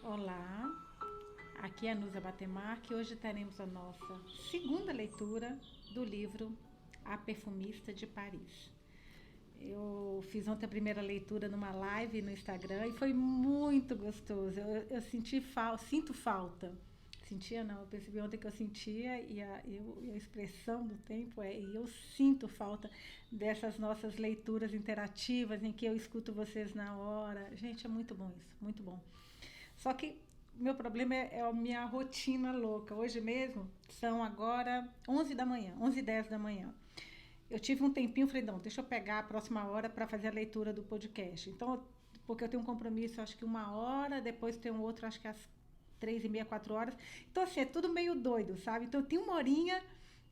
Olá, aqui é a Nusa Batemarque e hoje teremos a nossa segunda leitura do livro A Perfumista de Paris. Eu fiz ontem a primeira leitura numa live no Instagram e foi muito gostoso. Eu sinto falta. Sentia não, eu percebi ontem que eu sentia e a expressão do tempo e eu sinto falta dessas nossas leituras interativas em que eu escuto vocês na hora. Gente, é muito bom isso, muito bom. Só que meu problema é a minha rotina louca. Hoje mesmo são agora 11 da manhã, 11h10 da manhã. Eu tive um tempinho, falei, não, deixa eu pegar a próxima hora para fazer a leitura do podcast. Então, porque eu tenho um compromisso, acho que 1 hora, depois tem um outro, acho que às 3h30, 4 horas. Então, assim, é tudo meio doido, sabe? Então, eu tenho 1 horinha,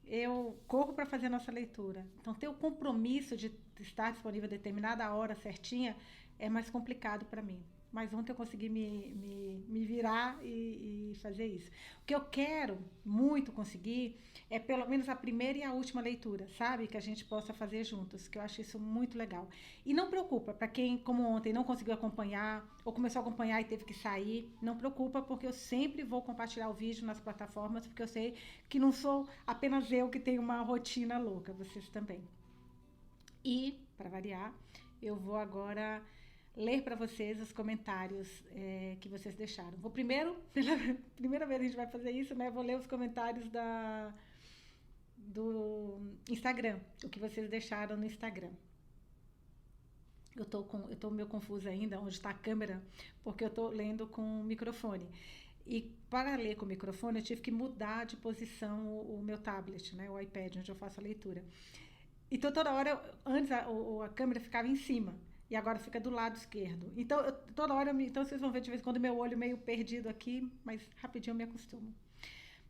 eu corro para fazer a nossa leitura. Então, ter o compromisso de estar disponível a determinada hora certinha é mais complicado para mim. Mas ontem eu consegui me virar e fazer isso. O que eu quero muito conseguir é pelo menos a primeira e a última leitura, sabe? Que a gente possa fazer juntos, que eu acho isso muito legal. E não preocupa, para quem, como ontem, não conseguiu acompanhar, ou começou a acompanhar e teve que sair, não preocupa, porque eu sempre vou compartilhar o vídeo nas plataformas, porque eu sei que não sou apenas eu que tenho uma rotina louca, vocês também. E, para variar, eu vou agora ler para vocês os comentários que vocês deixaram. Vou primeiro, pela primeira vez a gente vai fazer isso, né? Vou ler os comentários do Instagram, o que vocês deixaram no Instagram. Eu tô meio confusa ainda onde está a câmera, porque eu tô lendo com o microfone. E para ler com o microfone, eu tive que mudar de posição o meu tablet, né? O iPad, onde eu faço a leitura. Então, toda hora, antes a câmera ficava em cima. E agora fica do lado esquerdo. Então, toda hora, então vocês vão ver de vez em quando meu olho meio perdido aqui, mas rapidinho eu me acostumo.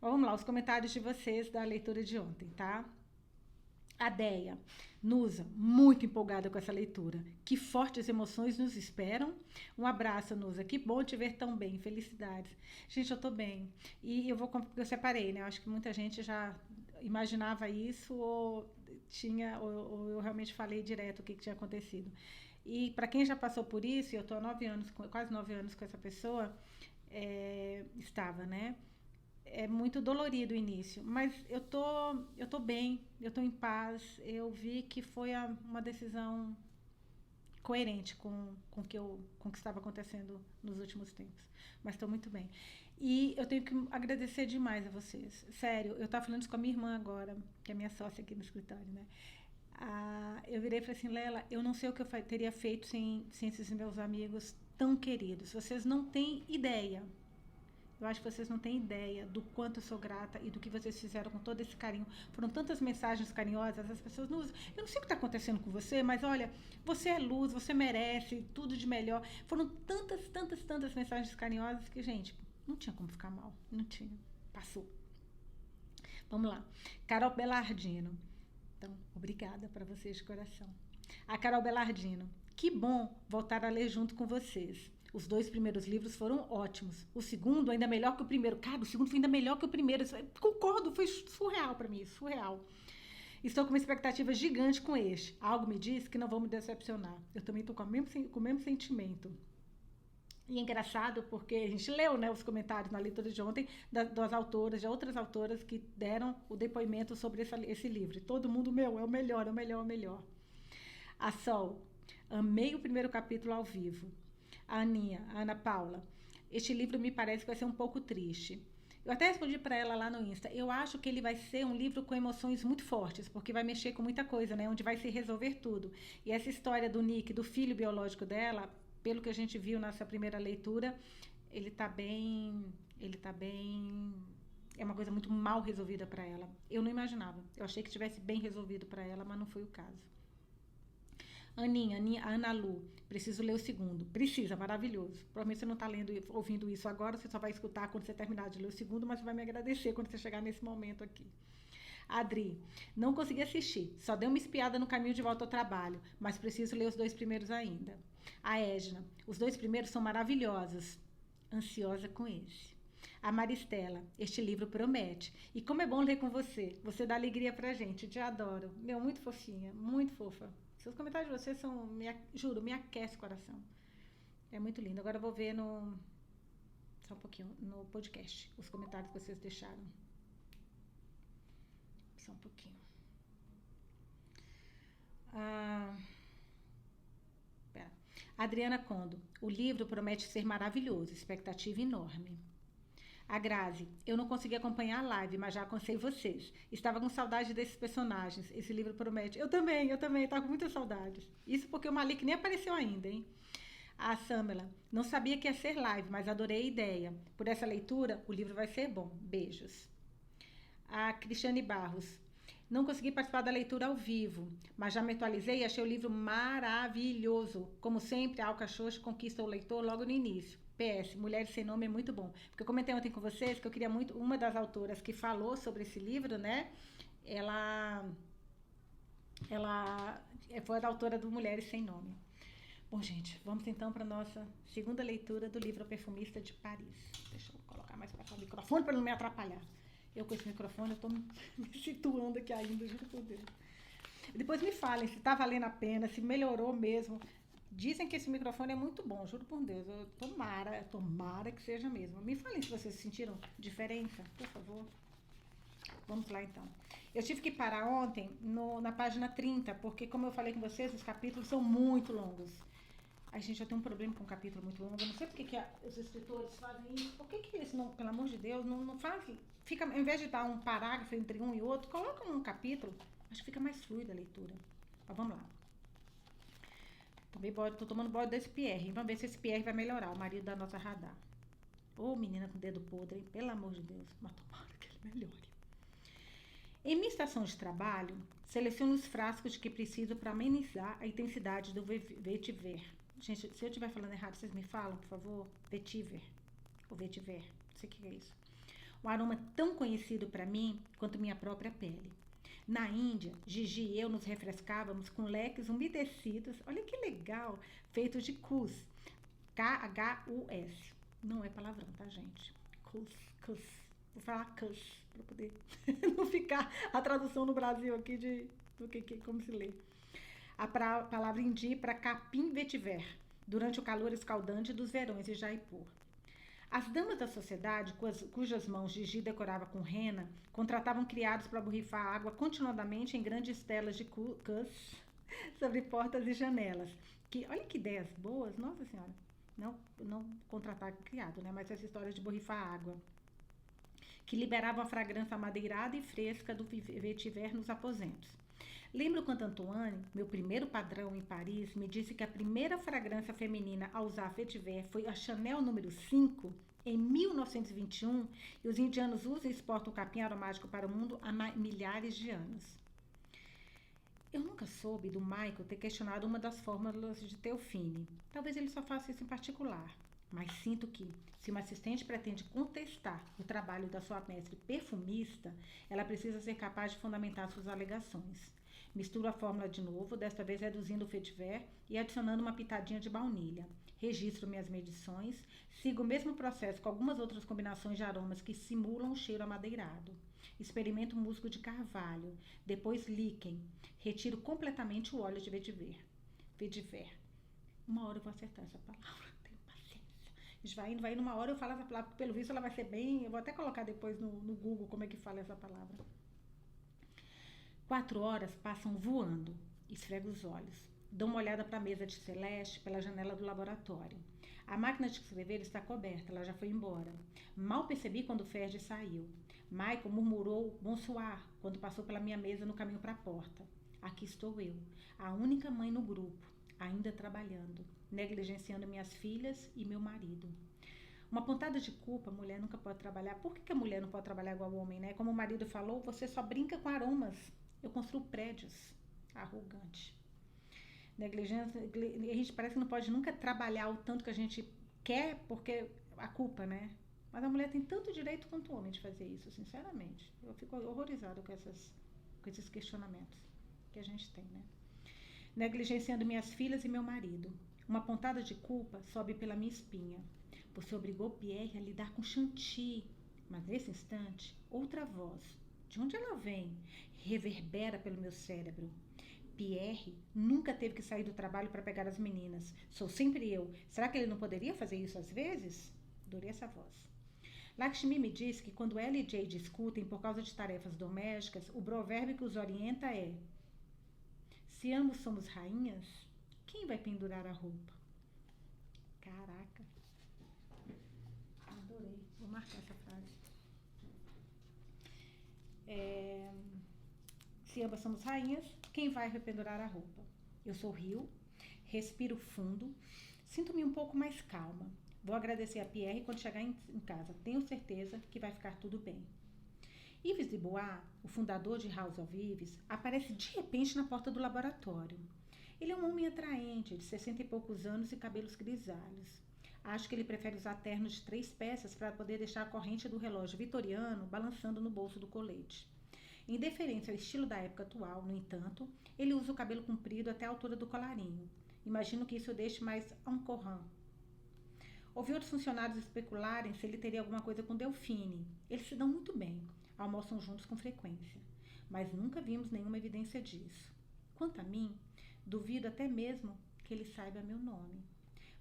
Bom, vamos lá, os comentários de vocês da leitura de ontem, tá? A Deia, Nusa, muito empolgada com essa leitura. Que fortes emoções nos esperam. Um abraço, Nusa. Que bom te ver tão bem. Felicidades. Gente, eu tô bem. E eu separei, né? Eu acho que muita gente já imaginava isso ou eu realmente falei direto o que tinha acontecido. E para quem já passou por isso, e eu tô há 9 anos, quase 9 anos com essa pessoa, estava, né? É muito dolorido o início, mas eu tô bem, eu tô em paz. Eu vi que foi uma decisão coerente com o que estava acontecendo nos últimos tempos. Mas estou muito bem. E eu tenho que agradecer demais a vocês. Sério, eu estava falando isso com a minha irmã agora, que é minha sócia aqui no escritório, né? Eu virei e falei assim, Lela, eu não sei o que eu teria feito sem esses meus amigos tão queridos. Vocês não têm ideia. Eu acho que vocês não têm ideia do quanto eu sou grata e do que vocês fizeram com todo esse carinho. Foram tantas mensagens carinhosas, as pessoas não usam. Eu não sei o que está acontecendo com você, mas olha, você é luz, você merece tudo de melhor. Foram tantas, tantas, tantas mensagens carinhosas que, gente, não tinha como ficar mal. Não tinha. Passou. Vamos lá. Carol Belardino. Então, obrigada para vocês de coração. A Carol Belardino. Que bom voltar a ler junto com vocês. Os 2 primeiros livros foram ótimos. O segundo ainda melhor que o primeiro. Cara, o segundo foi ainda melhor que o primeiro. Concordo, foi surreal para mim, surreal. Estou com uma expectativa gigante com este. Algo me diz que não vou me decepcionar. Eu também estou com o mesmo sentimento. E é engraçado porque a gente leu, né, os comentários na leitura de ontem das autoras, de outras autoras que deram o depoimento sobre esse livro. E todo mundo, é o melhor, é o melhor, é o melhor. A Sol, amei o primeiro capítulo ao vivo. A Aninha, a Ana Paula, este livro me parece que vai ser um pouco triste. Eu até respondi para ela lá no Insta. Eu acho que ele vai ser um livro com emoções muito fortes, porque vai mexer com muita coisa, né? Onde vai se resolver tudo. E essa história do Nick, do filho biológico dela, pelo que a gente viu nessa primeira leitura, ele tá bem. Ele tá bem. É uma coisa muito mal resolvida para ela. Eu não imaginava. Eu achei que tivesse bem resolvido para ela, mas não foi o caso. Aninha, a Ana Lu, preciso ler o segundo. Precisa, maravilhoso. Provavelmente você não está ouvindo isso agora, você só vai escutar quando você terminar de ler o segundo, mas você vai me agradecer quando você chegar nesse momento aqui. Adri, não consegui assistir, só dei uma espiada no caminho de volta ao trabalho, mas preciso ler os 2 primeiros ainda. A Edna, os 2 primeiros são maravilhosos. Ansiosa com esse. A Maristela, este livro promete. E como é bom ler com você. Você dá alegria pra gente, te adoro. Muito fofinha, muito fofa. Seus comentários de vocês juro, me aquece o coração. É muito lindo. Agora eu vou ver no só um pouquinho no podcast, os comentários que vocês deixaram. Só um pouquinho. Adriana Condo, o livro promete ser maravilhoso, expectativa enorme. A Grazi, eu não consegui acompanhar a live, mas já aconselhei vocês. Estava com saudade desses personagens. Esse livro promete. Eu também, estava com muitas saudades. Isso porque o Malik nem apareceu ainda, hein? A Samela, não sabia que ia ser live, mas adorei a ideia. Por essa leitura, o livro vai ser bom. Beijos. A Cristiane Barros, não consegui participar da leitura ao vivo, mas já me atualizei e achei o livro maravilhoso. Como sempre, a Alcachorro conquista o leitor logo no início. PS, Mulheres Sem Nome é muito bom. Porque eu comentei ontem com vocês que eu queria muito... Uma das autoras que falou sobre esse livro, né? Ela foi a autora do Mulheres Sem Nome. Bom, gente, vamos então para a nossa segunda leitura do livro O Perfumista de Paris. Deixa eu colocar mais para cá o microfone para não me atrapalhar. Eu com esse microfone, eu estou me situando aqui ainda, juro por Deus. Depois me falem se está valendo a pena, se melhorou mesmo. Dizem que esse microfone é muito bom, juro por Deus. Tomara que seja mesmo. Me falem se vocês sentiram diferença, por favor. Vamos lá, então. Eu tive que parar ontem na página 30, porque, como eu falei com vocês, os capítulos são muito longos. Ai, gente, eu tenho um problema com um capítulo muito longo. Eu não sei por que os escritores fazem isso. Por que eles não, pelo amor de Deus, não fazem? Fica, ao invés de dar um parágrafo entre um e outro, coloca um capítulo. Acho que fica mais fluida a leitura. Mas vamos lá. Tô tomando bode desse Pierre. Vamos ver se esse Pierre vai melhorar, o marido da nossa Radar. Ô, menina com dedo podre, hein? Pelo amor de Deus. Mas tomara que ele melhore. Em minha estação de trabalho, seleciono os frascos de que preciso para amenizar a intensidade do vetiver. Gente, se eu estiver falando errado, vocês me falam, por favor? Vetiver. Ou vetiver. Não sei o que é isso. Um aroma tão conhecido para mim quanto minha própria pele. Na Índia, Gigi e eu nos refrescávamos com leques umedecidos, olha que legal, feitos de Kus, K-H-U-S. Não é palavrão, tá, gente? Kus. Vou falar Kus, para poder não ficar a tradução no Brasil aqui como se lê. A palavra hindi para capim vetiver, durante o calor escaldante dos verões de Jaipur. As damas da sociedade, cujas mãos Gigi decorava com rena, contratavam criados para borrifar água continuadamente em grandes telas de Kus sobre portas e janelas. Olha que ideias boas, nossa senhora. Não contratar criado, né? Mas essa história de borrifar água. Que liberavam a fragrância amadeirada e fresca do vetiver nos aposentos. Lembro quando Antoine, meu primeiro padrão em Paris, me disse que a primeira fragrância feminina a usar vetiver foi a Chanel número 5, em 1921, e os indianos usam e exportam o capim aromático para o mundo há milhares de anos. Eu nunca soube do Michael ter questionado uma das fórmulas de Teofine. Talvez ele só faça isso em particular. Mas sinto que, se uma assistente pretende contestar o trabalho da sua mestre perfumista, ela precisa ser capaz de fundamentar suas alegações. Misturo a fórmula de novo, desta vez reduzindo o vetiver e adicionando uma pitadinha de baunilha. Registro minhas medições, sigo o mesmo processo com algumas outras combinações de aromas que simulam o cheiro amadeirado. Experimento musgo de carvalho, depois líquen. Retiro completamente o óleo de vetiver. Uma hora eu vou acertar essa palavra, tenho paciência. Vai indo uma hora eu falo essa palavra, pelo visto ela vai ser bem... Eu vou até colocar depois no Google como é que fala essa palavra. 4 horas passam voando. Esfrego os olhos. Dou uma olhada para a mesa de Celeste pela janela do laboratório. A máquina de escrever está coberta, ela já foi embora. Mal percebi quando o Ferdi saiu. Michael murmurou bonsoir quando passou pela minha mesa no caminho para a porta. Aqui estou eu, a única mãe no grupo, ainda trabalhando, negligenciando minhas filhas e meu marido. Uma pontada de culpa, a mulher nunca pode trabalhar. Por que a mulher não pode trabalhar igual ao homem, né? Como o marido falou, você só brinca com aromas. Eu construo prédios. Arrogante. Negligência, a gente parece que não pode nunca trabalhar o tanto que a gente quer, porque a culpa, né? Mas a mulher tem tanto direito quanto o homem de fazer isso, sinceramente. Eu fico horrorizada com esses questionamentos que a gente tem, né? Negligenciando minhas filhas e meu marido. Uma pontada de culpa sobe pela minha espinha. Você obrigou Pierre a lidar com Chanty. Mas nesse instante, outra voz, de onde ela vem, reverbera pelo meu cérebro. Pierre nunca teve que sair do trabalho para pegar as meninas. Sou sempre eu. Será que ele não poderia fazer isso às vezes? Adorei essa voz. Lakshmi me disse que quando ela e Jay discutem por causa de tarefas domésticas, o provérbio que os orienta é: se ambos somos rainhas, quem vai pendurar a roupa? Caraca. Adorei. Vou marcar essa frase. Se ambas somos rainhas, quem vai rependurar a roupa? Eu sorrio, respiro fundo, sinto-me um pouco mais calma. Vou agradecer a Pierre quando chegar em casa. Tenho certeza que vai ficar tudo bem. Yves Dubois, o fundador de House of Yves, aparece de repente na porta do laboratório. Ele é um homem atraente, de 60 e poucos anos e cabelos grisalhos. Acho que ele prefere usar ternos de 3 peças para poder deixar a corrente do relógio vitoriano balançando no bolso do colete. Em deferência ao estilo da época atual, no entanto, ele usa o cabelo comprido até a altura do colarinho. Imagino que isso o deixe mais encorrant. Ouvi outros funcionários especularem se ele teria alguma coisa com Delphine. Eles se dão muito bem, almoçam juntos com frequência, mas nunca vimos nenhuma evidência disso. Quanto a mim, duvido até mesmo que ele saiba meu nome.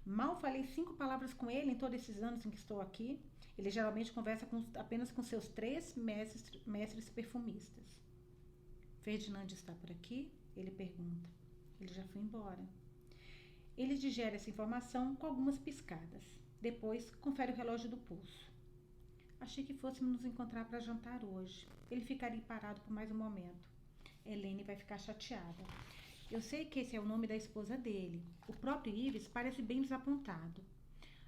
Mal falei 5 palavras com ele em todos esses anos em que estou aqui. Ele geralmente conversa apenas com seus 3 mestres perfumistas. Ferdinand está por aqui? Ele pergunta. Ele já foi embora. Ele digere essa informação com algumas piscadas. Depois, confere o relógio do pulso. Achei que fôssemos nos encontrar para jantar hoje. Ele ficaria parado por mais um momento. Helene vai ficar chateada. Eu sei que esse é o nome da esposa dele. O próprio Yves parece bem desapontado.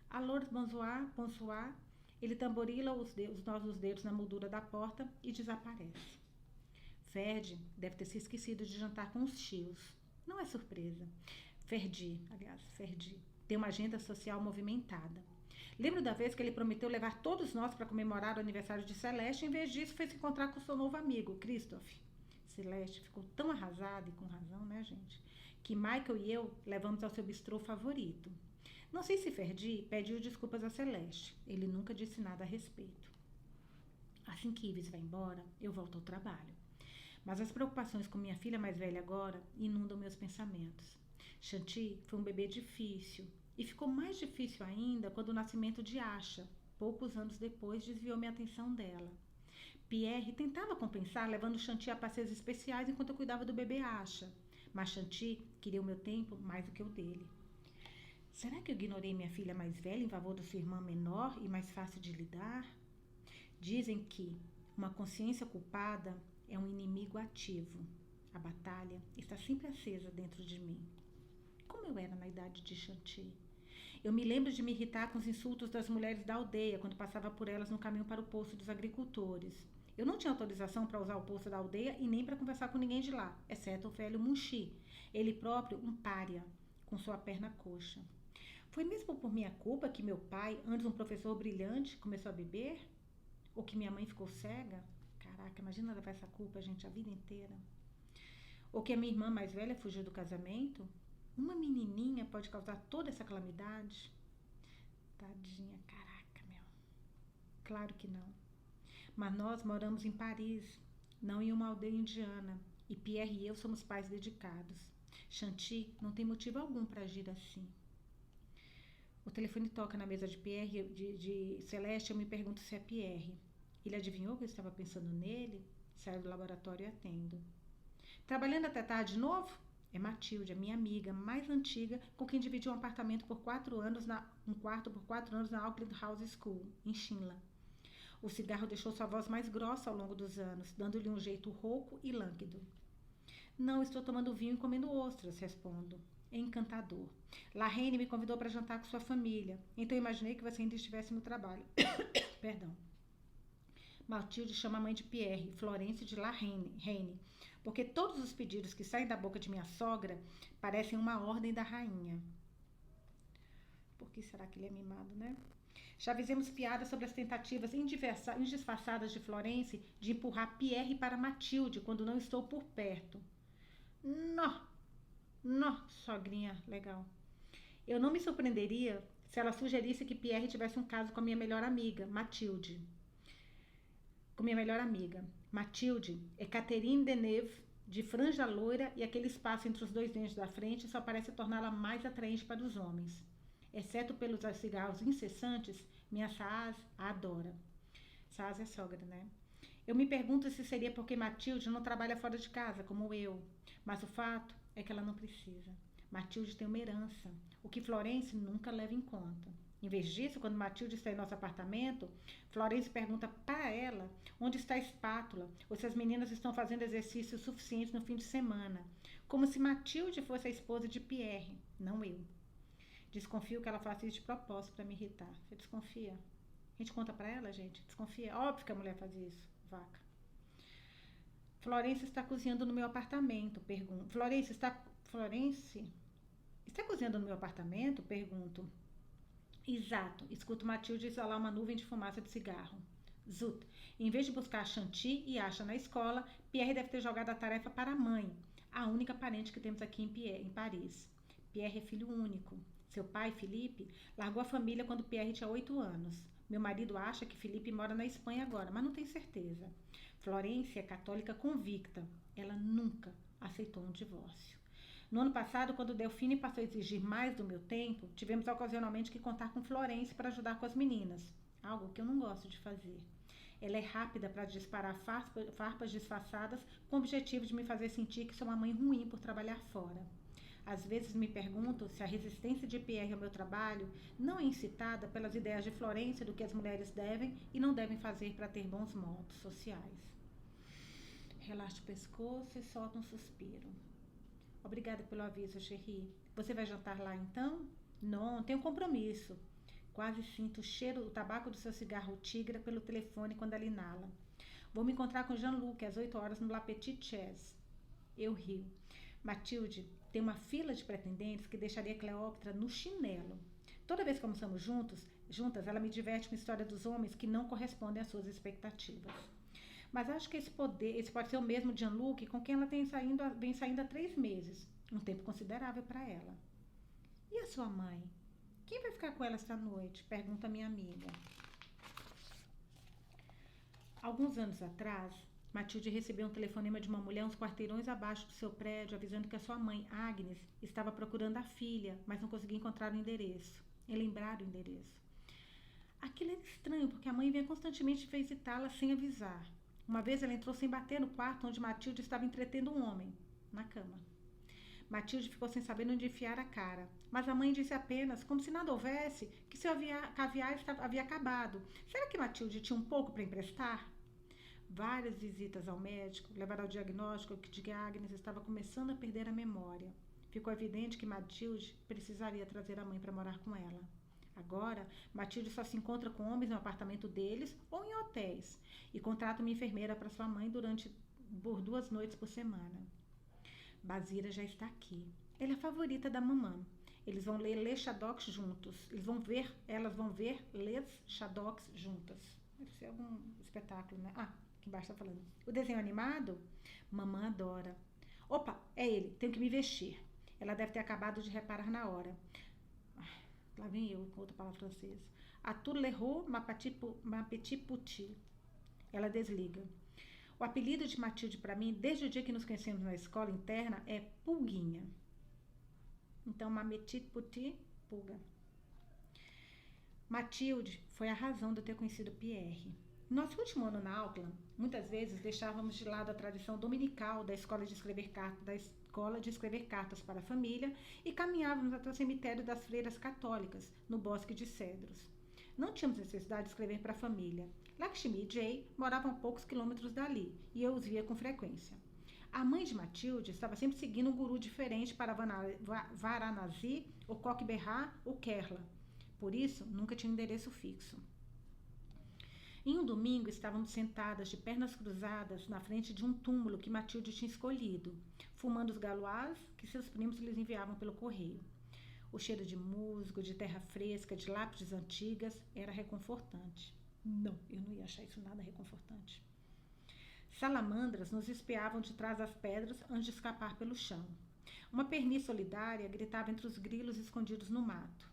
Alors, bonsoir. Ele tamborila os nossos dedos na moldura da porta e desaparece. Ferdi deve ter se esquecido de jantar com os tios. Não é surpresa. Ferdi tem uma agenda social movimentada. Lembro da vez que ele prometeu levar todos nós para comemorar o aniversário de Celeste. Em vez disso, foi se encontrar com seu novo amigo, Christophe. Celeste ficou tão arrasada, e com razão, né, gente, que Michael e eu levamos ao seu bistrô favorito. Não sei se Ferdi pediu desculpas a Celeste. Ele nunca disse nada a respeito. Assim que Yves vai embora, eu volto ao trabalho. Mas as preocupações com minha filha mais velha agora inundam meus pensamentos. Shanti foi um bebê difícil. E ficou mais difícil ainda quando o nascimento de Asha, poucos anos depois, desviou minha atenção dela. Pierre tentava compensar levando Shanti a passeios especiais enquanto eu cuidava do bebê Asha. Mas Shanti queria o meu tempo mais do que o dele. Será que eu ignorei minha filha mais velha em favor da sua irmã menor e mais fácil de lidar? Dizem que uma consciência culpada é um inimigo ativo. A batalha está sempre acesa dentro de mim. Como eu era na idade de Shanti? Eu me lembro de me irritar com os insultos das mulheres da aldeia quando passava por elas no caminho para o poço dos agricultores. Eu não tinha autorização para usar o poço da aldeia e nem para conversar com ninguém de lá, exceto o velho Munshi, ele próprio um pária, com sua perna coxa. Foi mesmo por minha culpa que meu pai, antes um professor brilhante, começou a beber? Ou que minha mãe ficou cega? Caraca, imagina levar essa culpa, gente, a vida inteira. Ou que a minha irmã mais velha fugiu do casamento? Uma menininha pode causar toda essa calamidade? Tadinha, caraca, meu. Claro que não. Mas nós moramos em Paris, não em uma aldeia indiana. E Pierre e eu somos pais dedicados. Shanti não tem motivo algum para agir assim. O telefone toca na mesa de Pierre, de Celeste, eu me pergunto se é Pierre. Ele adivinhou que eu estava pensando nele? Saio do laboratório e atendo. Trabalhando até tarde de novo? É Matilde, a minha amiga mais antiga, com quem dividi um apartamento por 4 anos, um quarto por 4 anos na Auckland House School, em Shimla. O cigarro deixou sua voz mais grossa ao longo dos anos, dando-lhe um jeito rouco e lânguido. Não, estou tomando vinho e comendo ostras, respondo. É encantador. Larraine me convidou para jantar com sua família, então imaginei que você ainda estivesse no trabalho. Perdão. Matilde chama a mãe de Pierre, Florence de Larraine, porque todos os pedidos que saem da boca de minha sogra parecem uma ordem da rainha. Por que será que ele é mimado, né? Já fizemos piadas sobre as tentativas indisfarçadas de Florence de empurrar Pierre para Matilde quando não estou por perto. Não, sogrinha, legal. Eu não me surpreenderia se ela sugerisse que Pierre tivesse um caso com a minha melhor amiga, Matilde. Matilde é Catherine Deneuve, de franja loira, e aquele espaço entre os 2 dentes da frente só parece torná-la mais atraente para os homens. exceto pelos cigarros incessantes, minha Saaz a adora. Saaz é sogra, né? Eu me pergunto se seria porque Matilde não trabalha fora de casa, como eu. Mas o fato é que ela não precisa. Matilde tem uma herança, o que Florence nunca leva em conta. Em vez disso, quando Matilde está em nosso apartamento, Florence pergunta para ela onde está a espátula ou se as meninas estão fazendo exercício suficiente no fim de semana. Como se Matilde fosse a esposa de Pierre, não eu. Desconfio que ela faça isso de propósito para me irritar. Você desconfia? A gente conta para ela, gente? Desconfia? Óbvio que a mulher faz isso. Vaca. Florence está cozinhando no meu apartamento, pergunto. Florence está cozinhando no meu apartamento? Pergunto. Exato. Escuto Matilde exalar uma nuvem de fumaça de cigarro. Zut. Em vez de buscar a Chanty e Acha na escola, Pierre deve ter jogado a tarefa para a mãe, a única parente que temos aqui em Paris. Pierre é filho único. Seu pai, Felipe, largou a família quando Pierre tinha 8 anos. Meu marido acha que Felipe mora na Espanha agora, mas não tem certeza. Florence é católica convicta. Ela nunca aceitou um divórcio. No ano passado, quando Delphine passou a exigir mais do meu tempo, tivemos ocasionalmente que contar com Florence para ajudar com as meninas. Algo que eu não gosto de fazer. Ela é rápida para disparar farpas disfarçadas com o objetivo de me fazer sentir que sou uma mãe ruim por trabalhar fora. Às vezes me pergunto se a resistência de Pierre ao meu trabalho não é incitada pelas ideias de Florence do que as mulheres devem e não devem fazer para ter bons modos sociais. Relaxa o pescoço e solta um suspiro. Obrigada pelo aviso, Chérie. Você vai jantar lá então? Não, tenho compromisso. Quase sinto o tabaco do seu cigarro tigra pelo telefone quando ela inala. Vou me encontrar com Jean-Luc às 8 horas no La Petite Chaise. Eu rio. Matilde tem uma fila de pretendentes que deixaria Cleópatra no chinelo. Toda vez que almoçamos juntas, ela me diverte com a história dos homens que não correspondem às suas expectativas. Mas acho que esse pode ser o mesmo de Jean-Luc com quem ela vem saindo há 3 meses. Um tempo considerável para ela. E a sua mãe? Quem vai ficar com ela esta noite? Pergunta minha amiga. Alguns anos atrás, Matilde recebeu um telefonema de uma mulher uns quarteirões abaixo do seu prédio, avisando que a sua mãe, Agnes, estava procurando a filha, mas não conseguia encontrar o endereço. Lembrar o endereço. Aquilo era estranho, porque a mãe vinha constantemente visitá-la sem avisar. Uma vez ela entrou sem bater no quarto onde Matilde estava entretendo um homem, na cama. Matilde ficou sem saber onde enfiar a cara, mas a mãe disse apenas, como se nada houvesse, que seu caviar havia acabado. Será que Matilde tinha um pouco para emprestar? Várias visitas ao médico levaram ao diagnóstico de que Agnes estava começando a perder a memória. Ficou evidente que Matilde precisaria trazer a mãe para morar com ela. Agora, Matilde só se encontra com homens no apartamento deles ou em hotéis e contrata uma enfermeira para sua mãe por 2 noites por semana. Basira já está aqui. Ela é a favorita da mamã. Eles vão ler Les Chadocs juntos. Elas vão ver Les Chadocs juntas. Deve ser algum espetáculo, né? Aqui embaixo está falando. O desenho animado? Mamã adora. Opa, é ele. Tenho que me vestir. Ela deve ter acabado de reparar na hora. Lá vem eu com outra palavra francesa. A tour le roux, ma petite poutie. Ela desliga. O apelido de Matilde para mim, desde o dia que nos conhecemos na escola interna, é Pulguinha. Então, ma petite poutie, pulga. Matilde foi a razão de eu ter conhecido Pierre. No nosso último ano na Auckland, muitas vezes deixávamos de lado a tradição dominical da escola de escrever cartas para a família e caminhávamos até o cemitério das freiras católicas, no Bosque de Cedros. Não tínhamos necessidade de escrever para a família. Lakshmi e Jay moravam a poucos quilômetros dali e eu os via com frequência. A mãe de Matilde estava sempre seguindo um guru diferente para Varanasi, o Coque Berra ou Kerala. Por isso, nunca tinha endereço fixo. Em um domingo, estávamos sentadas de pernas cruzadas na frente de um túmulo que Matilde tinha escolhido, fumando os galoás que seus primos lhes enviavam pelo correio. O cheiro de musgo, de terra fresca, de lápides antigas era reconfortante. Não, eu não ia achar isso nada reconfortante. Salamandras nos espiavam de trás das pedras antes de escapar pelo chão. Uma perniz solidária gritava entre os grilos escondidos no mato.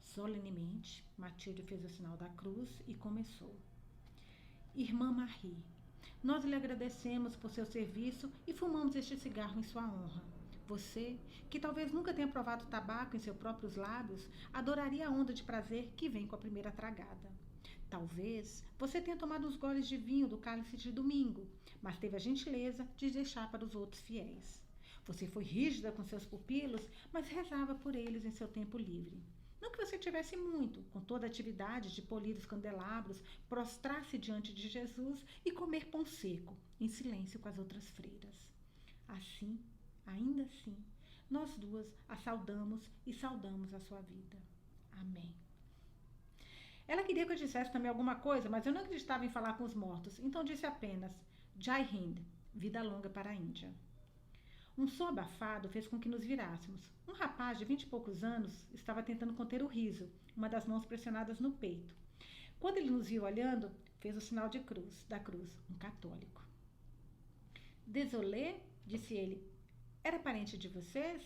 Solenemente, Matilde fez o sinal da cruz e começou. Irmã Marie, nós lhe agradecemos por seu serviço e fumamos este cigarro em sua honra. Você, que talvez nunca tenha provado tabaco em seus próprios lábios, adoraria a onda de prazer que vem com a primeira tragada. Talvez você tenha tomado uns goles de vinho do cálice de domingo, mas teve a gentileza de deixar para os outros fiéis. Você foi rígida com seus pupilos, mas rezava por eles em seu tempo livre. Não que você tivesse muito, com toda a atividade de polir os candelabros, prostrar-se diante de Jesus e comer pão seco, em silêncio com as outras freiras. Assim, ainda assim, nós duas a saudamos e saudamos a sua vida. Amém. Ela queria que eu dissesse também alguma coisa, mas eu não acreditava em falar com os mortos, então disse apenas Jai Hind, vida longa para a Índia. Um som abafado fez com que nos virássemos. Um rapaz de 20 e poucos anos estava tentando conter o riso, uma das mãos pressionadas no peito. Quando ele nos viu olhando, fez o sinal da cruz, um católico. Désolé, disse ele. Era parente de vocês?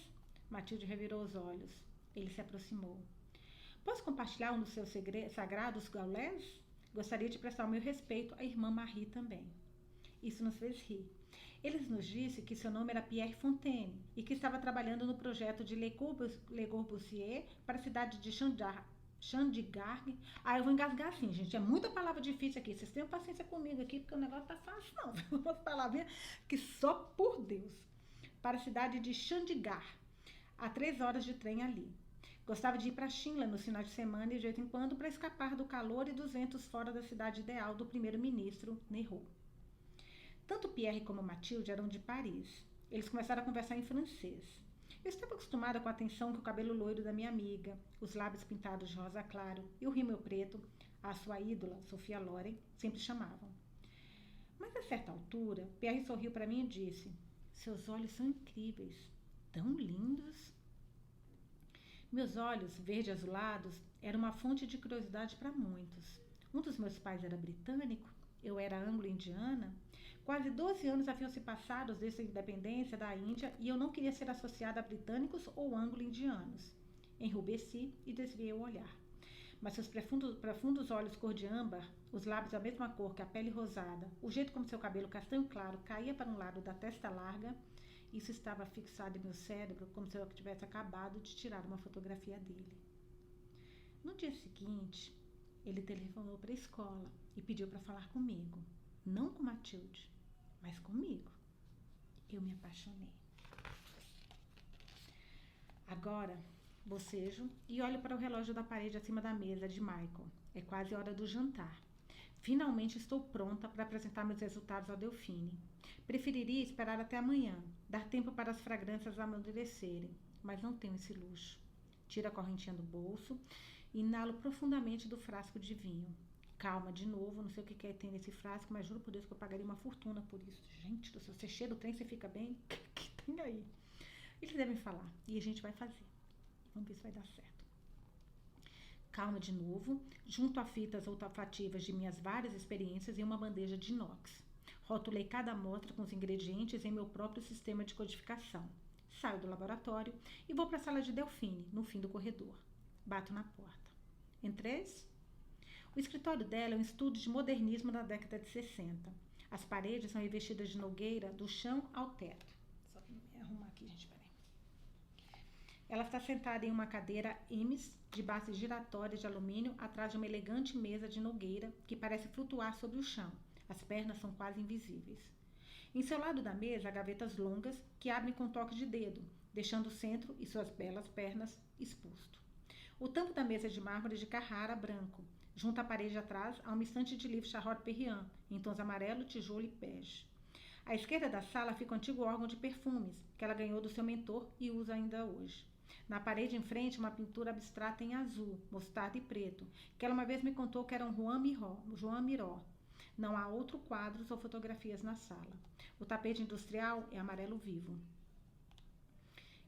Matilde revirou os olhos. Ele se aproximou. Posso compartilhar um dos seus sagrados gaulés? Gostaria de prestar o meu respeito à irmã Marie também. Isso nos fez rir. Ele nos disse que seu nome era Pierre Fontaine e que estava trabalhando no projeto de Le Corbusier para a cidade de Chandigarh. Eu vou engasgar assim, gente. É muita palavra difícil aqui. Vocês tenham paciência comigo aqui, porque o negócio tá fácil, não. Umas palavrinhas que só por Deus. Para a cidade de Chandigarh, a 3 horas de trem ali. Gostava de ir para Shimla no final de semana e de vez em quando para escapar do calor e dos ventos fora da cidade ideal do primeiro-ministro Nehru. Tanto Pierre como Mathilde eram de Paris. Eles começaram a conversar em francês. Eu estava acostumada com a atenção que o cabelo loiro da minha amiga, os lábios pintados de rosa claro e o rímel preto, a sua ídola, Sophia Loren, sempre chamavam. Mas a certa altura, Pierre sorriu para mim e disse: seus olhos são incríveis, tão lindos. Meus olhos, verde-azulados, eram uma fonte de curiosidade para muitos. Um dos meus pais era britânico, eu era anglo-indiana. Quase 12 anos haviam se passado desde a independência da Índia e eu não queria ser associada a britânicos ou anglo-indianos. Enrubesci e desviei o olhar. Mas seus profundos olhos cor de âmbar, os lábios da mesma cor que a pele rosada, o jeito como seu cabelo castanho claro caía para um lado da testa larga, isso estava fixado em meu cérebro como se eu tivesse acabado de tirar uma fotografia dele. No dia seguinte, ele telefonou para a escola e pediu para falar comigo. Não com Matilde, mas comigo. Eu me apaixonei. Agora, bocejo e olho para o relógio da parede acima da mesa de Michael. É quase hora do jantar. Finalmente estou pronta para apresentar meus resultados ao Delphine. Preferiria esperar até amanhã, dar tempo para as fragrâncias amadurecerem, mas não tenho esse luxo. Tiro a correntinha do bolso e inalo profundamente do frasco de vinho. Calma, de novo, não sei o que tem nesse frasco, mas juro por Deus que eu pagaria uma fortuna por isso. Gente, se você cheira o trem, você fica bem? O que tem aí? Eles devem falar e a gente vai fazer. Vamos ver se vai dar certo. Calma de novo, junto a fitas olfativas de minhas várias experiências em uma bandeja de inox. Rotulei cada amostra com os ingredientes em meu próprio sistema de codificação. Saio do laboratório e vou para a sala de Delphine, no fim do corredor. Bato na porta. Entreis? O escritório dela é um estudo de modernismo da década de 60. As paredes são revestidas de nogueira do chão ao teto. Só me arrumar aqui, gente, peraí. Ela está sentada em uma cadeira Eames de bases giratórias de alumínio atrás de uma elegante mesa de nogueira que parece flutuar sobre o chão. As pernas são quase invisíveis. Em seu lado da mesa há gavetas longas que abrem com toque de dedo, deixando o centro e suas belas pernas exposto. O tampo da mesa é de mármore de Carrara branco. Junto à parede atrás há uma estante de livros Charlotte-Perriand, em tons amarelo, tijolo e bege. À esquerda da sala fica o antigo órgão de perfumes, que ela ganhou do seu mentor e usa ainda hoje. Na parede em frente, uma pintura abstrata em azul, mostarda e preto, que ela uma vez me contou que era um Joan Miró. Não há outros quadros ou fotografias na sala. O tapete industrial é amarelo vivo.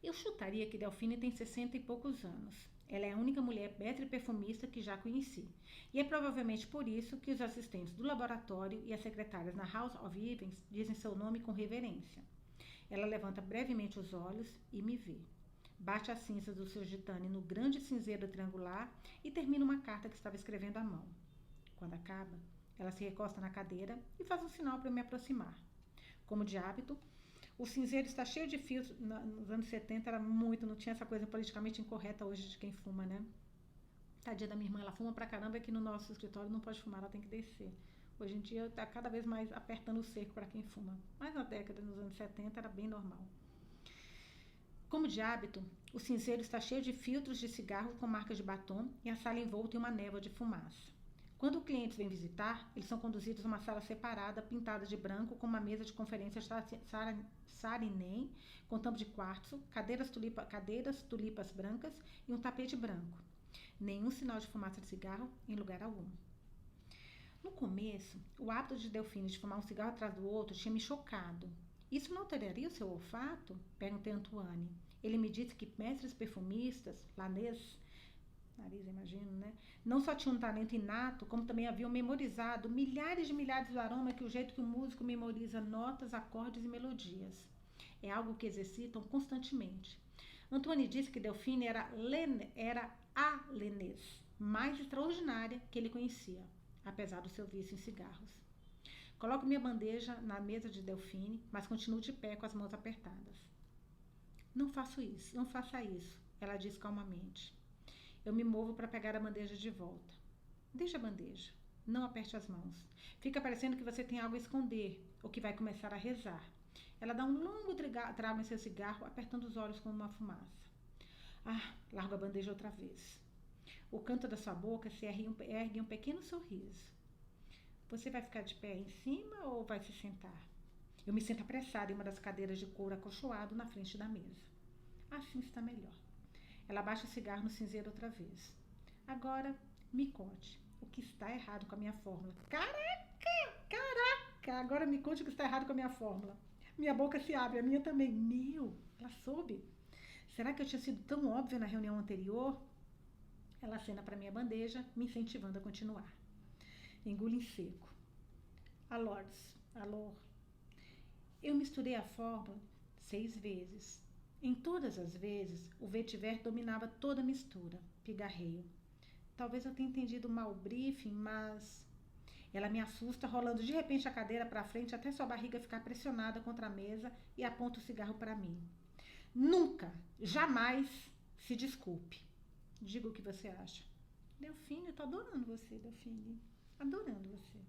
Eu chutaria que Delphine tem 60 e poucos anos. Ela é a única mulher maître perfumista que já conheci. E é provavelmente por isso que os assistentes do laboratório e as secretárias na House of Evans dizem seu nome com reverência. Ela levanta brevemente os olhos e me vê. Bate as cinzas do seu gitane no grande cinzeiro triangular e termina uma carta que estava escrevendo à mão. Quando acaba, ela se recosta na cadeira e faz um sinal para eu me aproximar. Como de hábito, O cinzeiro está cheio de fios. Nos anos 70 era muito, não tinha essa coisa politicamente incorreta hoje de quem fuma, né? Tadinha da minha irmã, ela fuma pra caramba, é que no nosso escritório não pode fumar, ela tem que descer. Hoje em dia está cada vez mais apertando o cerco para quem fuma. Mas na década, nos anos 70, era bem normal. Como de hábito, o cinzeiro está cheio de filtros de cigarro com marcas de batom e a sala envolta em uma névoa de fumaça. Quando clientes vêm visitar, eles são conduzidos a uma sala separada, pintada de branco, com uma mesa de conferências Saarinen, com tampo de quartzo, cadeiras tulipas brancas e um tapete branco. Nenhum sinal de fumaça de cigarro em lugar algum. No começo, o hábito de Delfine de fumar um cigarro atrás do outro tinha me chocado. Isso não alteraria o seu olfato? Perguntei a Antoine. Ele me disse que mestres perfumistas, nariz, imagino, né? Não só tinham um talento inato, como também haviam memorizado milhares de aromas que o jeito que o músico memoriza notas, acordes e melodias. É algo que exercitam constantemente. Antoine disse que Delfine era a Lenez mais extraordinária que ele conhecia, apesar do seu vício em cigarros. Coloco minha bandeja na mesa de Delfine, mas continuo de pé com as mãos apertadas. Não faça isso, ela diz calmamente. Eu me movo para pegar a bandeja de volta. Deixa a bandeja, não aperte as mãos. Fica parecendo que você tem algo a esconder ou que vai começar a rezar. Ela dá um longo trago em seu cigarro, apertando os olhos com uma fumaça. Largo a bandeja outra vez. O canto da sua boca se ergue um pequeno sorriso. Você vai ficar de pé em cima ou vai se sentar? Eu me sento apressada em uma das cadeiras de couro acolchoado na frente da mesa. Assim está melhor. Ela baixa o cigarro no cinzeiro outra vez. Agora, me conte o que está errado com a minha fórmula. Caraca! Agora me conte o que está errado com a minha fórmula. Minha boca se abre, a minha também. Ela soube. Será que eu tinha sido tão óbvia na reunião anterior? Ela acena para minha bandeja, me incentivando a continuar. Engulo em seco. Alô. Eu misturei a fórmula 6 vezes. Em todas as vezes, o vetiver dominava toda a mistura. Pigarreio. Talvez eu tenha entendido mal o briefing, mas... Ela me assusta, rolando de repente a cadeira para frente até sua barriga ficar pressionada contra a mesa e aponta o cigarro para mim. Nunca, jamais se desculpe. Diga o que você acha. Delfine, eu tô adorando você, Delfine. Adorando você.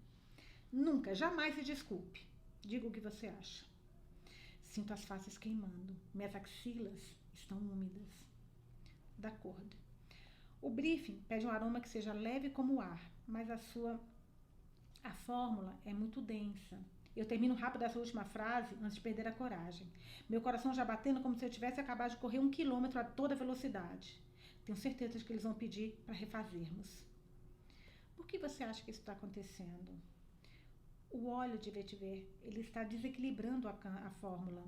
Nunca, jamais se desculpe. Diga o que você acha. Sinto as faces queimando. Minhas axilas estão úmidas. D'acordo. O briefing pede um aroma que seja leve como o ar, mas a fórmula é muito densa. Eu termino rápido essa última frase antes de perder a coragem. Meu coração já batendo como se eu tivesse acabado de correr 1 quilômetro a toda velocidade. Tenho certeza de que eles vão pedir para refazermos. Por que você acha que isso está acontecendo? O óleo de vetiver, ele está desequilibrando a fórmula.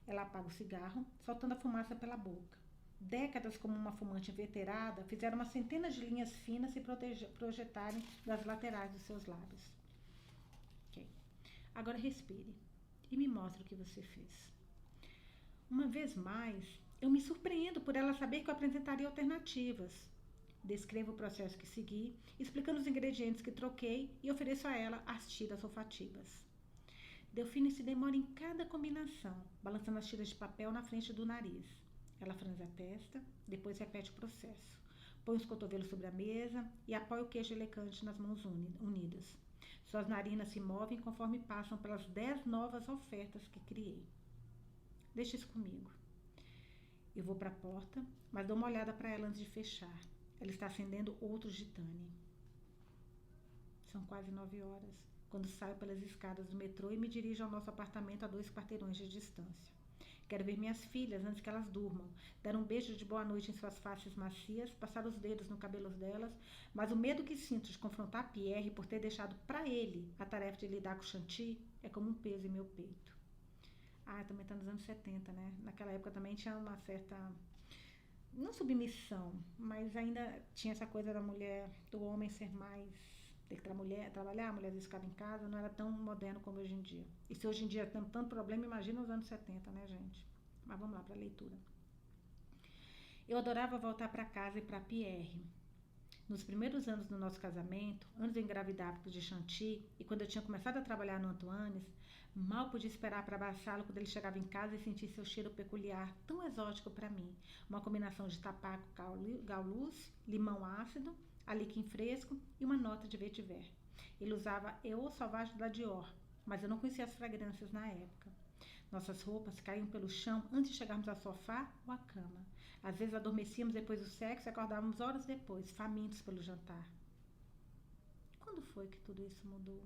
Ela apaga o cigarro, soltando a fumaça pela boca. Décadas como uma fumante inveterada fizeram uma centena de linhas finas se projetarem das laterais dos seus lábios. Ok. Agora respire e me mostre o que você fez. Uma vez mais, eu me surpreendo por ela saber que eu apresentaria alternativas. Descrevo o processo que segui, explicando os ingredientes que troquei e ofereço a ela as tiras olfativas. Delfine se demora em cada combinação, balançando as tiras de papel na frente do nariz. Ela franze a testa, depois repete o processo. Põe os cotovelos sobre a mesa e apoia o queixo elegante nas mãos unidas. Suas narinas se movem conforme passam pelas 10 novas ofertas que criei. Deixa isso comigo. Eu vou para a porta, mas dou uma olhada para ela antes de fechar. Ela está acendendo outros de Tânia. São quase 9 horas, quando saio pelas escadas do metrô e me dirijo ao nosso apartamento a 2 quarteirões de distância. Quero ver minhas filhas antes que elas durmam, dar um beijo de boa noite em suas faces macias, passar os dedos no cabelo delas, mas o medo que sinto de confrontar Pierre por ter deixado para ele a tarefa de lidar com Chanty é como um peso em meu peito. Também está nos anos 70, né? Naquela época também tinha uma certa... não submissão, mas ainda tinha essa coisa da mulher, do homem ser mais... ter que trabalhar, a mulher ficava em casa, não era tão moderno como hoje em dia. E se hoje em dia tem tanto problema, imagina os anos 70, né, gente? Mas vamos lá para a leitura. Eu adorava voltar para casa e para Pierre. Nos primeiros anos do nosso casamento, antes de eu engravidar de Chanty e quando eu tinha começado a trabalhar no Antoine's, mal podia esperar para abraçá-lo quando ele chegava em casa e sentir seu cheiro peculiar, tão exótico para mim. Uma combinação de tabaco gaulus, limão ácido, alecrim fresco e uma nota de vetiver. Ele usava Eau Sauvage da Dior, mas eu não conhecia as fragrâncias na época. Nossas roupas caíam pelo chão antes de chegarmos ao sofá ou à cama. Às vezes adormecíamos depois do sexo e acordávamos horas depois, famintos pelo jantar. Quando foi que tudo isso mudou?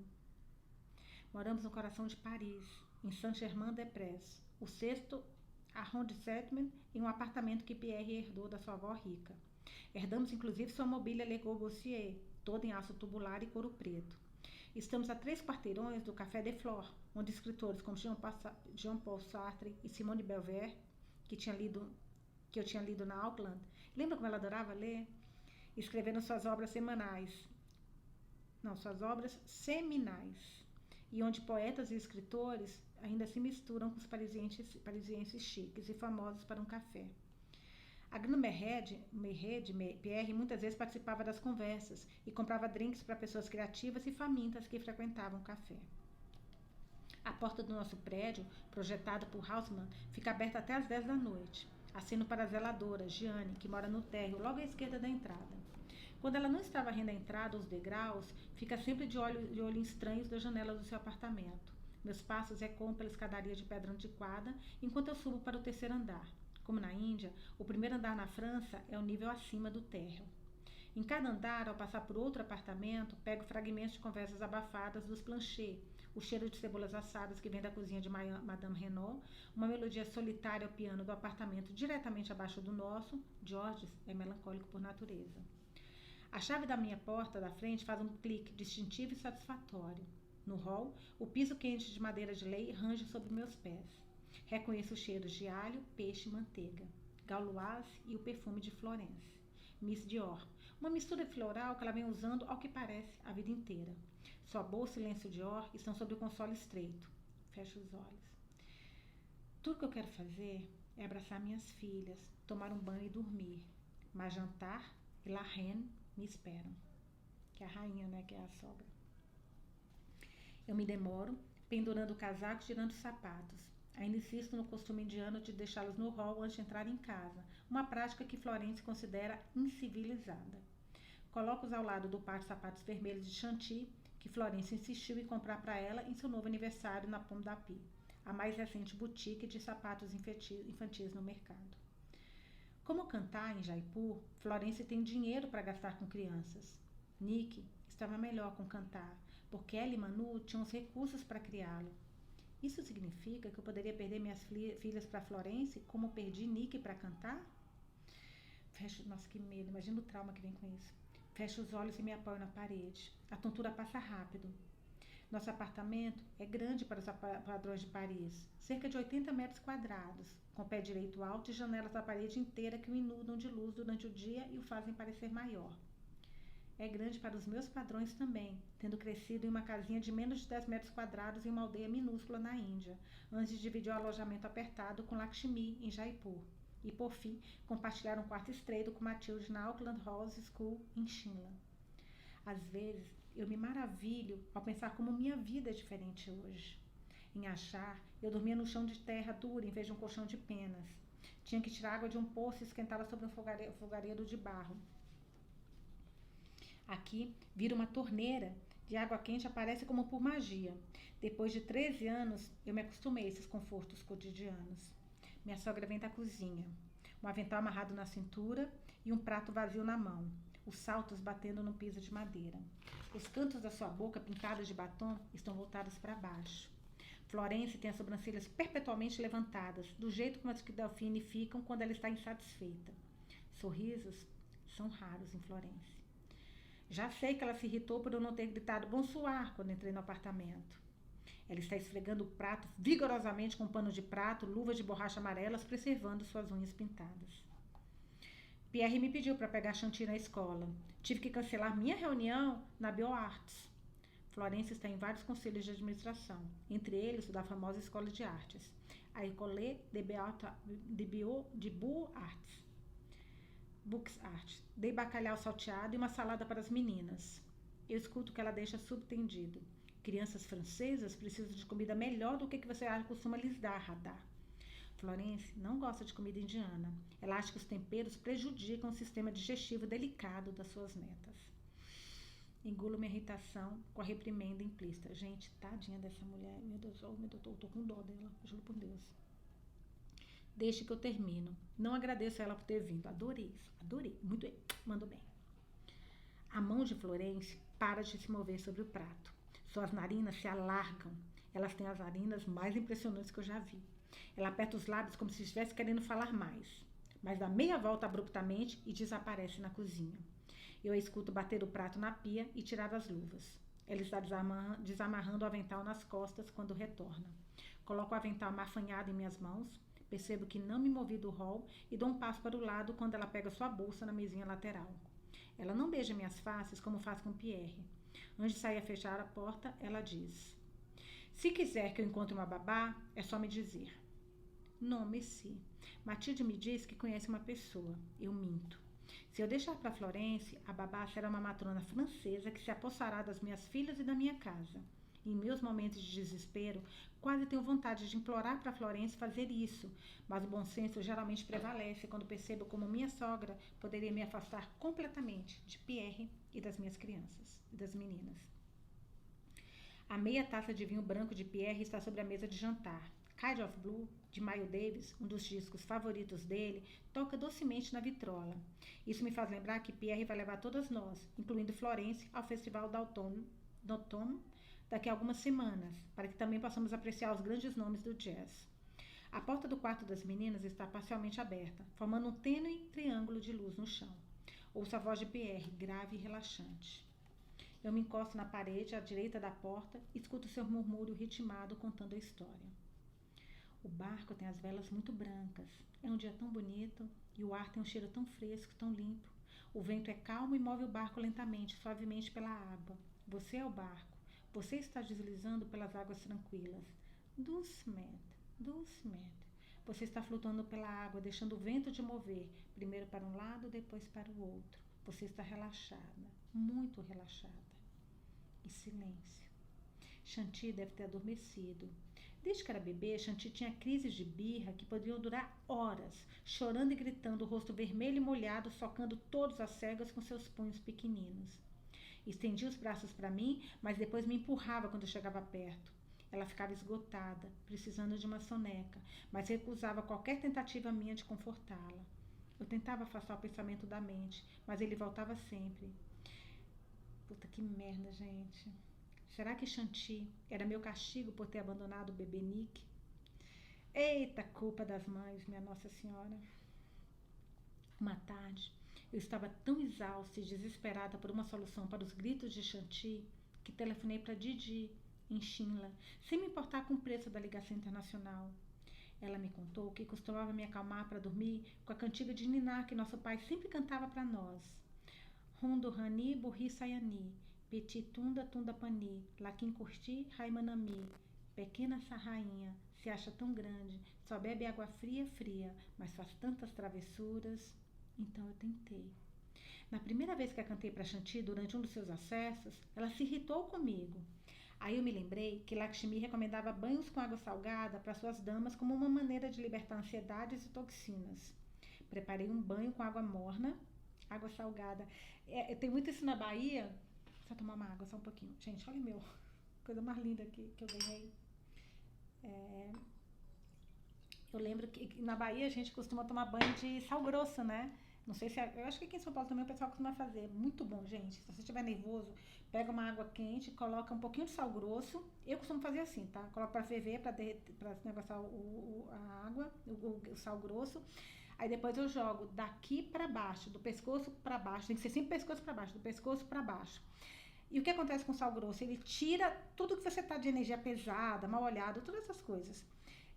Moramos no coração de Paris, em Saint-Germain-des-Prés, o sexto arrondissement, em um apartamento que Pierre herdou da sua avó rica. Herdamos inclusive sua mobília Le Corbusier, toda em aço tubular e couro preto. Estamos a 3 quarteirões do Café des Flores, onde escritores como Jean-Paul Sartre e Simone de Beauvoir, que eu tinha lido na Auckland, lembra como ela adorava ler? Escreveram suas obras seminais, e onde poetas e escritores ainda se misturam com os parisienses chiques e famosos para um café. A grande Pierre muitas vezes participava das conversas e comprava drinks para pessoas criativas e famintas que frequentavam o café. A porta do nosso prédio, projetada por Haussmann, fica aberta até às 10 da noite. Aceno para a zeladora, Giane, que mora no térreo, logo à esquerda da entrada. Quando ela não está varrendo a entrada ou os degraus, fica sempre de olho em estranhos da janela do seu apartamento. Meus passos ecoam pela escadaria de pedra antiquada, enquanto eu subo para o 3º andar. Como na Índia, o primeiro andar na França é o nível acima do térreo. Em cada andar, ao passar por outro apartamento, pego fragmentos de conversas abafadas dos planchers, o cheiro de cebolas assadas que vem da cozinha de Madame Renaud, uma melodia solitária ao piano do apartamento diretamente abaixo do nosso. Georges é melancólico por natureza. A chave da minha porta da frente faz um clique distintivo e satisfatório. No hall, o piso quente de madeira de lei range sobre meus pés. Reconheço os cheiros de alho, peixe e manteiga, Gauloise e o perfume de Florence. Miss Dior, uma mistura floral que ela vem usando, ao que parece, a vida inteira. Sua bolsa e lenço Dior estão sobre o console estreito. Fecho os olhos. Tudo que eu quero fazer é abraçar minhas filhas, tomar um banho e dormir. Mas jantar e la reine me esperam. Que é a rainha, né? Que é a sogra. Eu me demoro, pendurando o casaco e tirando os sapatos. Ainda insisto no costume indiano de deixá-los no hall antes de entrar em casa, uma prática que Florence considera incivilizada. Coloco-os ao lado do par de sapatos vermelhos de Chanty, que Florence insistiu em comprar para ela em seu novo aniversário na Pomme d'Api, a mais recente boutique de sapatos infantis no mercado. Como cantar em Jaipur, Florence tem dinheiro para gastar com crianças. Nick estava melhor com cantar, porque ela e Manu tinham os recursos para criá-lo. Isso significa que eu poderia perder minhas filhas para Florence, como perdi Nick para cantar? Nossa, que medo, imagina o trauma que vem com isso. Fecho os olhos e me apoio na parede. A tontura passa rápido. Nosso apartamento é grande para os padrões de Paris, cerca de 80 metros quadrados, com pé direito alto e janelas da parede inteira que o inundam de luz durante o dia e o fazem parecer maior. É grande para os meus padrões também, tendo crescido em uma casinha de menos de 10 metros quadrados em uma aldeia minúscula na Índia, antes de dividir o alojamento apertado com Lakshmi, em Jaipur. E, por fim, compartilhar um quarto estreito com Matilde na Auckland House School, em Shimla. Às vezes, eu me maravilho ao pensar como minha vida é diferente hoje. Em Achar, eu dormia no chão de terra dura em vez de um colchão de penas. Tinha que tirar água de um poço e esquentá-la sobre um fogareiro de barro. Aqui, vira uma torneira de água quente aparece como por magia. Depois de 13 anos, eu me acostumei a esses confortos cotidianos. Minha sogra vem da cozinha, um avental amarrado na cintura e um prato vazio na mão, os saltos batendo no piso de madeira. Os cantos da sua boca, pintados de batom, estão voltados para baixo. Florence tem as sobrancelhas perpetualmente levantadas, do jeito como as que Delphine ficam quando ela está insatisfeita. Sorrisos são raros em Florence. Já sei que ela se irritou por eu não ter gritado bonsoir quando entrei no apartamento. Ela está esfregando o prato vigorosamente com um pano de prato, luvas de borracha amarelas, preservando suas unhas pintadas. Pierre me pediu para pegar Chanty na escola. Tive que cancelar minha reunião na BioArts. Florence está em vários conselhos de administração, entre eles o da famosa Escola de Artes, a École de Beaux-Arts. Books Art. Dei bacalhau salteado e uma salada para as meninas. Eu escuto que ela deixa subtendido. Crianças francesas precisam de comida melhor do que você costuma lhes dar, Radar. Florence não gosta de comida indiana. Ela acha que os temperos prejudicam o sistema digestivo delicado das suas netas. Engulo minha irritação com a reprimenda implícita. Gente, tadinha dessa mulher. Meu Deus, eu tô com dó dela, juro por Deus. Deixe que eu termino. Não agradeço a ela por ter vindo. Adorei isso, adorei. Muito bem, mandou bem. A mão de Florence para de se mover sobre o prato. Suas narinas se alargam. Elas têm as narinas mais impressionantes que eu já vi. Ela aperta os lábios como se estivesse querendo falar mais, mas dá meia volta abruptamente e desaparece na cozinha. Eu a escuto bater o prato na pia e tirar as luvas. Ela está desamarrando o avental nas costas quando retorna. Coloco o avental amarfanhado em minhas mãos, percebo que não me movi do hall e dou um passo para o lado quando ela pega sua bolsa na mesinha lateral. Ela não beija minhas faces como faz com Pierre. Antes de sair a fechar a porta, ela diz: se quiser que eu encontre uma babá, é só me dizer. Não, merci. Matilde me diz que conhece uma pessoa. Eu minto. Se eu deixar para Florence, a babá será uma matrona francesa que se apossará das minhas filhas e da minha casa. Em meus momentos de desespero, quase tenho vontade de implorar para Florence fazer isso, mas o bom senso geralmente prevalece quando percebo como minha sogra poderia me afastar completamente de Pierre e das minhas crianças e das meninas. A meia taça de vinho branco de Pierre está sobre a mesa de jantar. Kind of Blue, de Miles Davis, um dos discos favoritos dele, toca docemente na vitrola. Isso me faz lembrar que Pierre vai levar todas nós, incluindo Florence, ao Festival d'Automne daqui a algumas semanas, para que também possamos apreciar os grandes nomes do jazz. A porta do quarto das meninas está parcialmente aberta, formando um tênue triângulo de luz no chão. Ouço a voz de Pierre, grave e relaxante. Eu me encosto na parede à direita da porta e escuto seu murmúrio ritmado contando a história. O barco tem as velas muito brancas. É um dia tão bonito e o ar tem um cheiro tão fresco, tão limpo. O vento é calmo e move o barco lentamente, suavemente pela água. Você é o barco. Você está deslizando pelas águas tranquilas. Doucement, doucement. Você está flutuando pela água, deixando o vento te mover, primeiro para um lado, depois para o outro. Você está relaxada, muito relaxada. E silêncio. Shanti deve ter adormecido. Desde que era bebê, Shanti tinha crises de birra que poderiam durar horas, chorando e gritando, o rosto vermelho e molhado, socando todas as cegas com seus punhos pequeninos. Estendia os braços para mim, mas depois me empurrava quando eu chegava perto. Ela ficava esgotada, precisando de uma soneca, mas recusava qualquer tentativa minha de confortá-la. Eu tentava afastar o pensamento da mente, mas ele voltava sempre. Puta que merda, gente. Será que Shanti era meu castigo por ter abandonado o bebê Nick? Eita, culpa das mães, minha Nossa Senhora. Uma tarde, eu estava tão exausta e desesperada por uma solução para os gritos de Shanti que telefonei para Didi, em Shimla, sem me importar com o preço da ligação internacional. Ela me contou que costumava me acalmar para dormir com a cantiga de niná que nosso pai sempre cantava para nós. Rondo Rani Burri Sayani, Petit Tunda Tunda Pani, Laquim Curti Raimanami. Pequena sarrainha, se acha tão grande, só bebe água fria, fria, mas faz tantas travessuras. Então eu tentei. Na primeira vez que a cantei para Shanti durante um dos seus acessos, ela se irritou comigo. Aí eu me lembrei que Lakshmi recomendava banhos com água salgada para suas damas como uma maneira de libertar ansiedades e toxinas. Preparei um banho com água morna, água salgada. Tem muito isso na Bahia. Só tomar uma água, só um pouquinho. Gente, olha meu. Coisa mais linda que eu ganhei. Eu lembro que na Bahia a gente costuma tomar banho de sal grosso, né? Não sei se eu acho que aqui em São Paulo também o pessoal costuma fazer. Muito bom, gente. Se você estiver nervoso, pega uma água quente, coloca um pouquinho de sal grosso. Eu costumo fazer assim, tá? Coloco para ferver, para derreter, para negociar a água, o sal grosso. Aí depois eu jogo daqui para baixo, do pescoço para baixo. Tem que ser sempre pescoço para baixo, do pescoço para baixo. E o que acontece com o sal grosso? Ele tira tudo que você tá de energia pesada, mal olhado, todas essas coisas.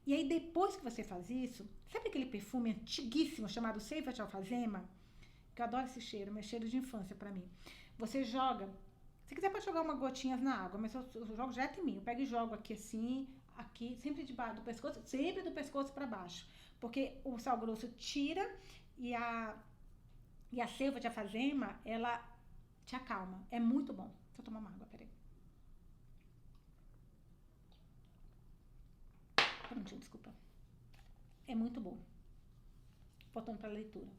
E aí depois que você faz isso, sabe aquele perfume antiguíssimo chamado Seiva de Alfazema? Que eu adoro esse cheiro, meu cheiro de infância pra mim. Você joga, se quiser pode jogar umas gotinhas na água, mas eu jogo direto em mim. Eu pego e jogo aqui assim, aqui, sempre debaixo do pescoço, sempre do pescoço pra baixo. Porque o sal grosso tira e E a seiva de alfazema, ela te acalma. É muito bom. Deixa eu tomar uma água, peraí. Prontinho, desculpa. É muito bom. Voltando para a leitura.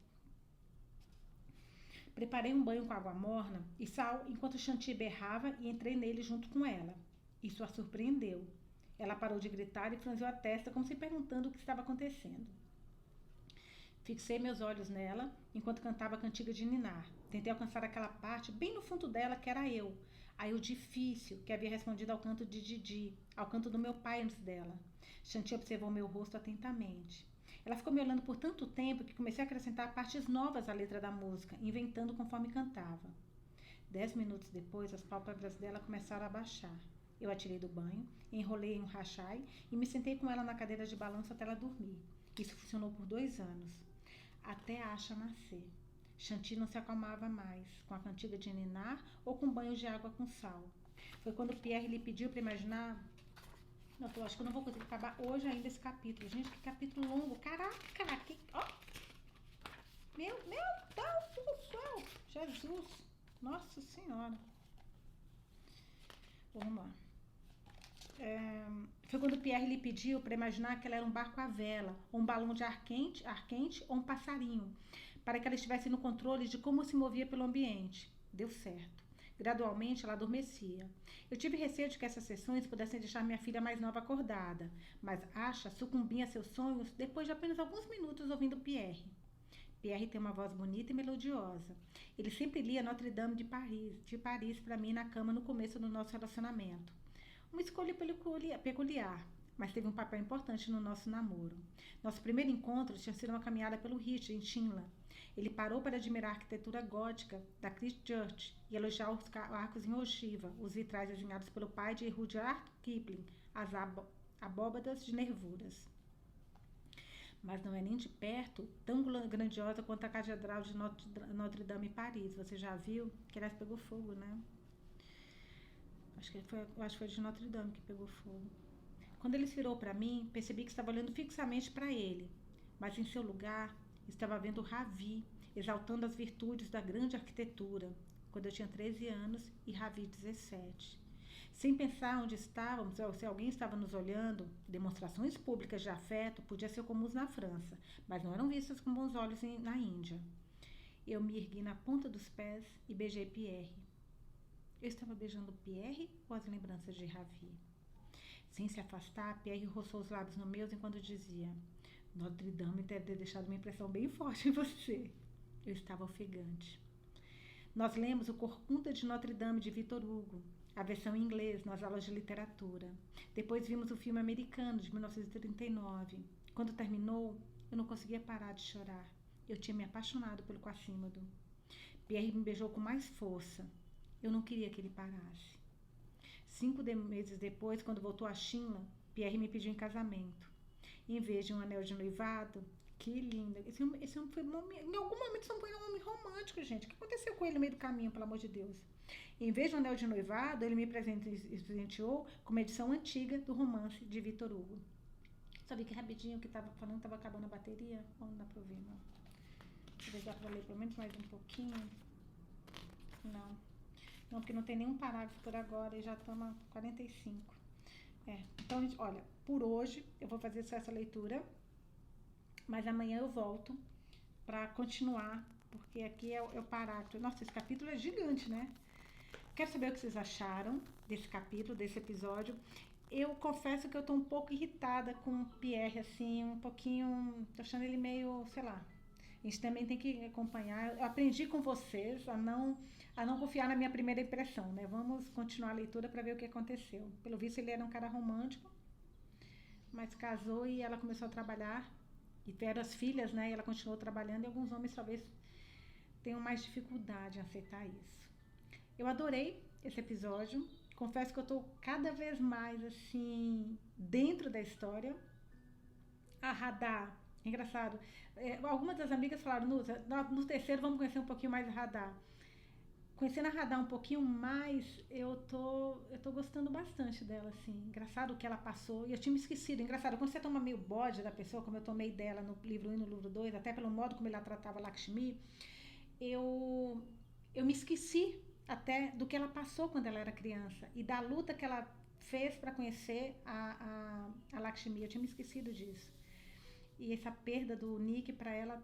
Preparei um banho com água morna e sal enquanto Chanty berrava e entrei nele junto com ela. Isso a surpreendeu. Ela parou de gritar e franziu a testa como se perguntando o que estava acontecendo. Fixei meus olhos nela enquanto cantava a cantiga de ninar. Tentei alcançar aquela parte bem no fundo dela que era eu. A eu difícil que havia respondido ao canto de Didi, ao canto do meu pai antes dela. Chanty observou meu rosto atentamente. Ela ficou me olhando por tanto tempo que comecei a acrescentar partes novas à letra da música, inventando conforme cantava. 10 minutos depois, as pálpebras dela começaram a baixar. Eu a tirei do banho, enrolei em um rachai e me sentei com ela na cadeira de balanço até ela dormir. Isso funcionou por 2 anos, até a Asha nascer. Chanty não se acalmava mais, com a cantiga de ninar ou com banhos de água com sal. Foi quando Pierre lhe pediu para imaginar. Não, eu acho que eu não vou conseguir acabar hoje ainda esse capítulo. Gente, que capítulo longo. Caraca, que... Oh. Meu Deus do céu. Jesus. Nossa Senhora. Vamos lá. Foi quando Pierre lhe pediu para imaginar que ela era um barco à vela, ou um balão de ar quente ou um passarinho, para que ela estivesse no controle de como se movia pelo ambiente. Deu certo. Gradualmente, ela adormecia. Eu tive receio de que essas sessões pudessem deixar minha filha mais nova acordada, mas Asha sucumbia a seus sonhos depois de apenas alguns minutos ouvindo Pierre. Pierre tem uma voz bonita e melodiosa. Ele sempre lia Notre Dame de Paris para mim na cama no começo do nosso relacionamento. Uma escolha peculiar, mas teve um papel importante no nosso namoro. Nosso primeiro encontro tinha sido uma caminhada pelo Rich, em Chinla. Ele parou para admirar a arquitetura gótica da Christchurch e elogiar os arcos em ogiva, os vitrais desenhados pelo pai de Rudyard Kipling, as abóbadas de nervuras. Mas não é nem de perto tão grandiosa quanto a Catedral de Notre Dame em Paris. Você já viu? Que aliás pegou fogo, né? Acho que foi de Notre Dame que pegou fogo. Quando ele se virou para mim, percebi que estava olhando fixamente para ele, mas em seu lugar estava vendo Ravi, exaltando as virtudes da grande arquitetura, quando eu tinha 13 anos e Ravi 17. Sem pensar onde estávamos, ou se alguém estava nos olhando, demonstrações públicas de afeto podiam ser comuns na França, mas não eram vistas com bons olhos na Índia. Eu me ergui na ponta dos pés e beijei Pierre. Eu estava beijando Pierre ou as lembranças de Ravi? Sem se afastar, Pierre roçou os lábios no meus enquanto dizia: Notre Dame deve ter deixado uma impressão bem forte em você. Eu estava ofegante. Nós lemos O Corcunda de Notre Dame, de Victor Hugo, a versão em inglês, nas aulas de literatura. Depois vimos o filme americano, de 1939. Quando terminou, eu não conseguia parar de chorar. Eu tinha me apaixonado pelo Quasimodo. Pierre me beijou com mais força. Eu não queria que ele parasse. 5 meses depois, quando voltou a Chinla, Pierre me pediu em casamento. Em vez de um anel de noivado, que lindo. Esse homem foi em algum momento esse homem foi um homem romântico, gente. O que aconteceu com ele no meio do caminho, pelo amor de Deus? Em vez de um anel de noivado, ele me presenteou com uma edição antiga do romance de Victor Hugo. Só vi que rapidinho que estava falando, estava acabando a bateria. Vamos dar para ouvir, não? Deixa eu ver se dá para ler pelo menos mais um pouquinho. Não, porque não tem nenhum parágrafo por agora e já estamos a 45. Então, gente, olha, por hoje eu vou fazer só essa leitura, mas amanhã eu volto para continuar, porque aqui é o parágrafo. Nossa, esse capítulo é gigante, né? Quero saber o que vocês acharam desse capítulo, desse episódio. Eu confesso que eu tô um pouco irritada com o Pierre, assim, um pouquinho, tô achando ele meio, sei lá. A gente também tem que acompanhar. Eu aprendi com vocês a não confiar na minha primeira impressão, né? Vamos continuar a leitura para ver o que aconteceu. Pelo visto, ele era um cara romântico, mas casou e ela começou a trabalhar. E tiveram as filhas, né? E ela continuou trabalhando e alguns homens talvez tenham mais dificuldade em aceitar isso. Eu adorei esse episódio. Confesso que eu tô cada vez mais, assim, dentro da história. A Radar, engraçado. Algumas das amigas falaram, Nusa, no terceiro vamos conhecer um pouquinho mais a Radar. Conhecendo a Radar um pouquinho mais, eu tô gostando bastante dela, assim. Engraçado o que ela passou. E eu tinha me esquecido. Engraçado, quando você toma meio bode da pessoa, como eu tomei dela no livro 1 e no livro 2, até pelo modo como ela tratava Lakshmi, eu, eu me esqueci até do que ela passou quando ela era criança e da luta que ela fez para conhecer a Lakshmi. Eu tinha me esquecido disso. E essa perda do Nick para ela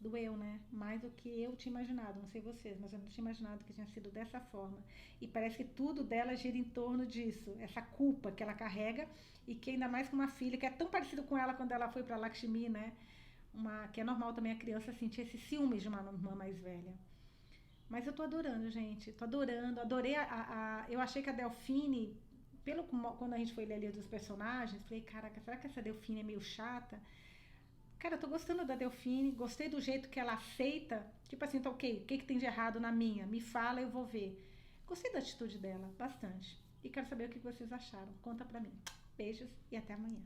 doeu, né? Mais do que eu tinha imaginado. Não sei vocês, mas eu não tinha imaginado que tinha sido dessa forma. E parece que tudo dela gira em torno disso. Essa culpa que ela carrega e que ainda mais com uma filha que é tão parecida com ela quando ela foi para Lakshmi, né? Que é normal também a criança sentir esse ciúmes de uma irmã mais velha. Mas eu tô adorando, gente. Tô adorando. Adorei eu achei que a Delfine, quando a gente foi ler ali dos personagens, falei, caraca, será que essa Delfine é meio chata? Cara, eu tô gostando da Delfine, gostei do jeito que ela aceita. Tipo assim, tá ok, o que, que tem de errado na minha? Me fala, eu vou ver. Gostei da atitude dela, bastante. E quero saber o que vocês acharam. Conta pra mim. Beijos e até amanhã.